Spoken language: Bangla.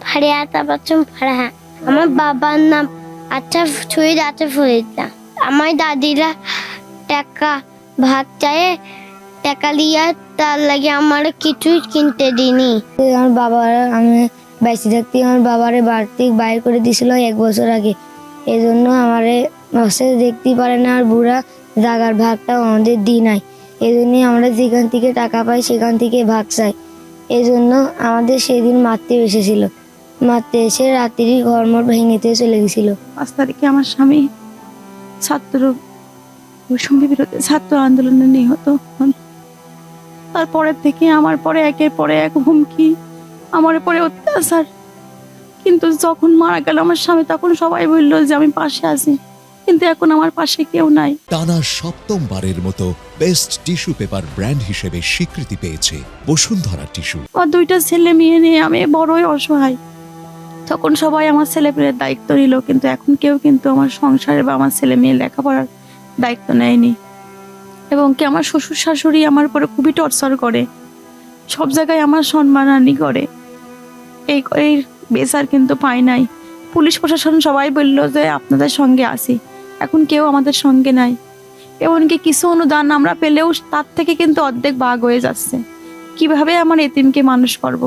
ফারিয়া তাবাচ্চুম ফারহা। আমার বাবার নাম আচ্ছা শহীদ আচ্ছা ফরিদা। আমার দাদিরা টাকা ভাত চায়, টাকা লিয়া তার লাগে আমার কিছুই কিনতে দিনি। আমার বাবার আমি বেঁচে থাকতে আমার বাবারে বাড়তি বাইর করে দিয়েছিল 1 বছর আগে। এই জন্য আমারে হচ্ছে দেখতেই পারে না, আর বুড়া জাগার ভাগটাও আমাদের দিই নাই। এই জন্যই আমরা যেখান থেকে টাকা পাই সেখান থেকে ভাগ চাই। এই জন্য আমাদের সেদিন মারতে এসেছিল, মারতে এসে রাত্রি ঘরমর ভেঙেতে চলে গেছিল। 5 তারিখে আমার স্বামী ছাত্র বৈষম্য বিরোধী ছাত্র আন্দোলনে নিহত হন। তারপরের থেকে আমার পরে একের পরে এক হুমকি, আমার পরে অত্যাচার। কিন্তু যখন মারা গেল আমার স্বামী তখন সবাই বললো যে আমি পাশে আছি, কিন্তু এখন আমার পাশে কেউ নাই। টানা 7ম-বারের মতো বেস্ট টিস্যু পেপার ব্র্যান্ড হিসেবে স্বীকৃতি পেয়েছে বসুন্ধরা টিস্যু। আমার 2টা ছেলে মেয়ে নিয়ে আমি বড়ই অসহায়। তখন সবাই আমার ছেলেপেলের দায়িত্ব নিল, কিন্তু এখন কেউ কিন্তু আমার সংসারে বা আমার ছেলে মেয়ে লেখাপড়ার দায়িত্ব নেয়নি। এবং কি আমার শ্বশুর শাশুড়ি আমার উপরে খুবই টর্চার করে, সব জায়গায় আমার সম্মানহানি করে। এই বেচার কিন্তু পাই নাই। পুলিশ প্রশাসন সবাই বলল যে আপনাদের সঙ্গে আসি, এখন কেউ আমাদের সঙ্গে নাই। এমনকি কিছু অনুদান আমরা পেলেও তার থেকে কিন্তু অর্ধেক ভাগ হয়ে যাচ্ছে। কিভাবে আমার এতিমকে মানুষ করব।